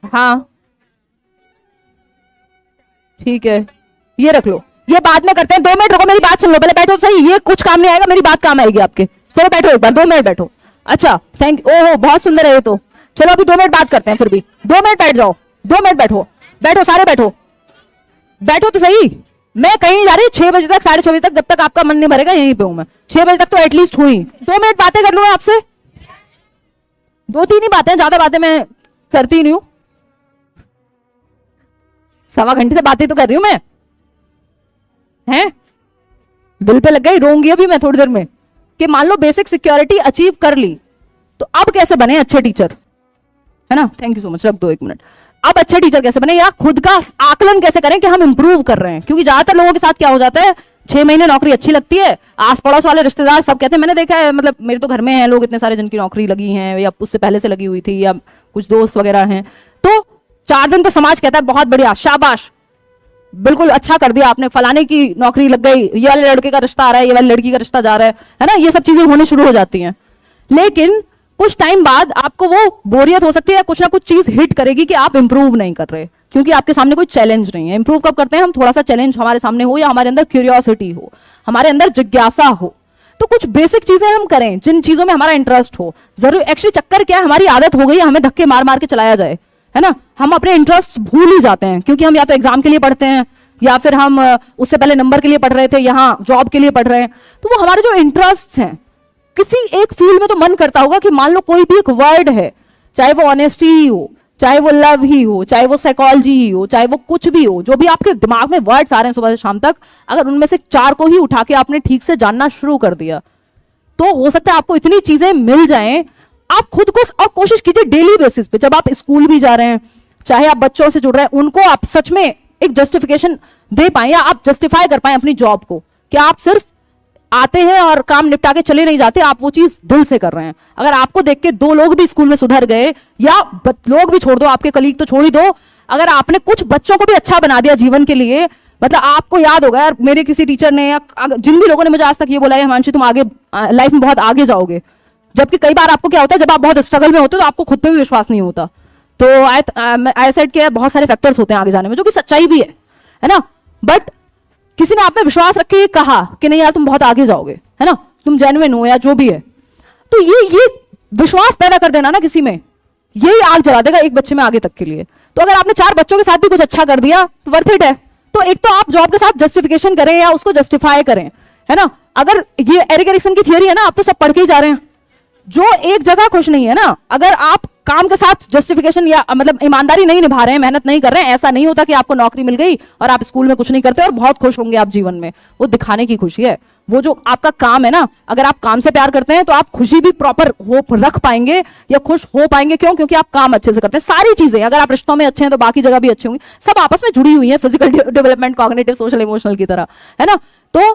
हाँ ठीक है, ये रख लो, ये बाद में करते हैं। 2 मिनट रुको, मेरी बात सुन लो पहले, बैठो तो सही, ये कुछ काम नहीं आएगा, मेरी बात काम आएगी आपके। चलो बैठो एक बार, 2 मिनट बैठो। अच्छा थैंक, ओहो बहुत सुंदर है ये तो। चलो अभी 2 मिनट बात करते हैं, फिर भी 2 मिनट बैठ जाओ, 2 मिनट बैठो, बैठो सारे बैठो, बैठो तो सही। मैं कहीं नहीं जा रही, 6 बजे तक 6:30 बजे तक, जब तक आपका मन नहीं भरेगा यहीं पे हूं मैं। 6 बजे तक तो एटलीस्ट हुई, 2 मिनट बातें कर लूं मैं आपसे। 2-3 ही बातें, ज्यादा बातें मैं करती नहीं हूं। 1.25 घंटे से बातें तो कर रही हूं मैं, हैं दिल पे लग गई, रोऊंगी अभी मैं थोड़ी देर में। कि मान लो बेसिक सिक्योरिटी अचीव कर ली, तो अब कैसे बने अच्छे टीचर, है ना। थैंक यू सो मच, रख दो 1 मिनट। अब अच्छे टीचर कैसे बने, या खुद का आकलन कैसे करें कि हम इंप्रूव कर रहे हैं। क्योंकि ज्यादातर लोगों के साथ क्या हो जाता है, 6 महीने नौकरी अच्छी लगती है, आस पड़ोस वाले रिश्तेदार सब कहते हैं, मैंने देखा है, मतलब मेरे तो घर में हैं लोग इतने सारे जिनकी नौकरी लगी है, या उससे पहले से लगी हुई थी, या कुछ दोस्त वगैरह हैं, तो 4 दिन तो समाज कहता है बहुत बढ़िया, शाबाश, बिल्कुल अच्छा कर दिया आपने, फलाने की नौकरी लग गई, ये वाले लड़के का रिश्ता आ रहा है, ये वाली लड़की का रिश्ता जा रहा है ना, ये सब चीजें होनी शुरू हो जाती हैं। लेकिन कुछ टाइम बाद आपको वो बोरियत हो सकती है, कुछ ना कुछ चीज हिट करेगी कि आप इंप्रूव नहीं कर रहे, क्योंकि आपके सामने कोई चैलेंज नहीं है। इंप्रूव कब करते हैं हम, थोड़ा सा चैलेंज हमारे सामने हो, या हमारे अंदर क्यूरियोसिटी हो, हमारे अंदर जिज्ञासा हो, तो कुछ बेसिक चीजें हम करें जिन चीजों में हमारा इंटरेस्ट हो। जरूर एक्चुअली चक्कर क्या है, हमारी आदत हो गई है हमें धक्के मार मार के चलाया जाए, है ना। हम अपने इंटरेस्ट भूल ही जाते हैं, क्योंकि हम या तो एग्जाम के लिए पढ़ते हैं, या फिर हम उससे पहले नंबर के लिए पढ़ रहे थे, यहाँ जॉब के लिए पढ़ रहे हैं। तो वो हमारे जो इंटरेस्ट हैं, किसी एक फील्ड में तो मन करता होगा कि मान लो कोई भी एक वर्ड है, चाहे वो ऑनेस्टी ही हो, चाहे वो लव ही हो, चाहे वो साइकोलॉजी ही हो, चाहे वो कुछ भी हो, जो भी आपके दिमाग में वर्ड्स आ रहे हैं सुबह से शाम तक, अगर उनमें से 4 को ही उठा के आपने ठीक से जानना शुरू कर दिया, तो हो सकता है आपको इतनी चीजें मिल जाएं। आप खुद को और कोशिश कीजिए डेली बेसिस पे, जब आप स्कूल भी जा रहे हैं, चाहे आप बच्चों से जुड़ रहे हैं, उनको आप सच में एक जस्टिफिकेशन दे पाए, या आप जस्टिफाई कर पाए अपनी जॉब को, कि आप सिर्फ आते हैं और काम निपटा के चले नहीं जाते, आप वो चीज दिल से कर रहे हैं। अगर आपको देख के 2 लोग भी स्कूल में सुधर गए, या लोग भी छोड़ दो, आपके कलीग तो छोड़ ही दो, अगर आपने कुछ बच्चों को भी अच्छा बना दिया जीवन के लिए, मतलब आपको याद होगा यार, मेरे किसी टीचर ने या जिन भी लोगों ने मुझे आज तक ये बोला है, हिमांशी तुम आगे लाइफ में बहुत आगे जाओगे। जबकि कई बार आपको क्या होता है, जब आप बहुत स्ट्रगल में होते हो तो आपको खुद पे भी विश्वास नहीं होता। तो आई सेड के बहुत सारे फैक्टर्स होते हैं आगे जाने में, जो कि सच्चाई भी है ना। बट किसी ने आप में विश्वास रख के कहा कि नहीं यार तुम बहुत आगे जाओगे, है ना, तुम जेन्युइन हो या जो भी है, तो ये विश्वास पैदा कर देना ना किसी में, यही आग जला देगा एक बच्चे में आगे तक के लिए। तो अगर आपने 4 बच्चों के साथ भी कुछ अच्छा कर दिया तो वर्थ इट है। तो एक तो आप जॉब के साथ जस्टिफिकेशन करें या उसको जस्टिफाई करें, है ना। अगर ये एरिक एरिक्सन की थियरी है ना, आप तो सब पढ़ के ही जा रहे हैं, जो एक जगह खुश नहीं है ना, अगर आप काम के साथ जस्टिफिकेशन या मतलब ईमानदारी नहीं निभा रहे हैं, मेहनत नहीं कर रहे हैं, ऐसा नहीं होता कि आपको नौकरी मिल गई और आप स्कूल में कुछ नहीं करते और बहुत खुश होंगे आप जीवन में। वो दिखाने की खुशी है, वो जो आपका काम है ना, अगर आप काम से प्यार करते हैं तो आप खुशी भी प्रॉपर होप रख पाएंगे या खुश हो पाएंगे। क्यों? क्योंकि आप काम अच्छे से करते हैं। सारी चीजें, अगर आप रिश्तों में अच्छे हैं तो बाकी जगह भी अच्छी होंगी, सब आपस में जुड़ी हुई है, physical development, cognitive, social, emotional की तरह, है ना। तो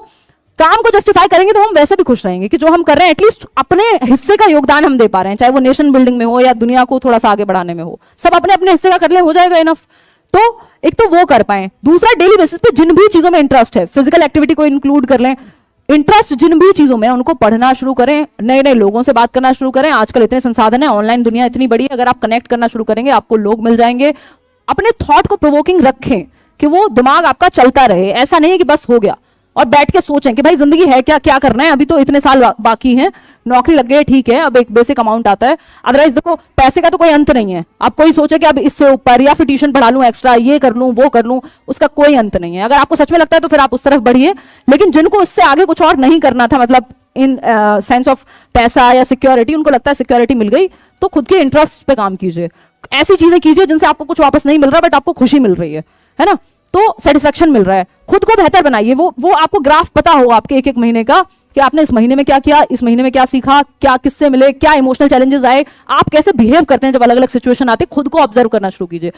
काम को जस्टिफाई करेंगे तो हम वैसे भी खुश रहेंगे कि जो हम कर रहे हैं एटलीस्ट अपने हिस्से का योगदान हम दे पा रहे हैं, चाहे वो नेशन बिल्डिंग में हो या दुनिया को थोड़ा सा आगे बढ़ाने में हो, सब अपने अपने हिस्से का कर ले, हो जाएगा इनफ। तो एक तो वो कर पाए, दूसरा डेली बेसिस पे जिन भी चीजों में इंटरेस्ट है, फिजिकल एक्टिविटी को इंक्लूड कर लें, इंटरेस्ट जिन भी चीजों में, उनको पढ़ना शुरू करें, नए नए लोगों से बात करना शुरू करें। आजकल इतने संसाधन है, ऑनलाइन दुनिया इतनी बड़ी है, अगर आप कनेक्ट करना शुरू करेंगे आपको लोग मिल जाएंगे। अपने थॉट को प्रोवोकिंग रखें कि वो दिमाग आपका चलता रहे, ऐसा नहीं है कि बस हो गया और बैठ के सोचें कि भाई जिंदगी है क्या, क्या करना है, अभी तो इतने साल बाकी हैं, नौकरी लग गई ठीक है, अब एक बेसिक अमाउंट आता है, अदरवाइज देखो पैसे का तो कोई अंत नहीं है। आप कोई सोचे कि अब इससे ऊपर या फिर ट्यूशन पढ़ा लूं एक्स्ट्रा, ये कर लूं वो कर लूं, उसका कोई अंत नहीं है। अगर आपको सच में लगता है तो फिर आप उस तरफ बढ़िए, लेकिन जिनको इससे आगे कुछ और नहीं करना था, मतलब इन सेंस ऑफ पैसा या सिक्योरिटी, उनको लगता है सिक्योरिटी मिल गई, तो खुद के इंटरेस्ट पे काम कीजिए, ऐसी चीजें कीजिए जिनसे आपको कुछ वापस नहीं मिल रहा बट आपको खुशी मिल रही है ना, तो सेटिस्फेक्शन मिल रहा है। खुद को बेहतर बनाइए, वो आपको ग्राफ पता हो आपके एक एक महीने का कि आपने इस महीने में क्या किया, इस महीने में क्या सीखा, क्या किससे मिले, क्या इमोशनल चैलेंजेस आए, आप कैसे बिहेव करते हैं जब अलग अलग सिचुएशन आते, खुद को ऑब्जर्व करना शुरू कीजिए।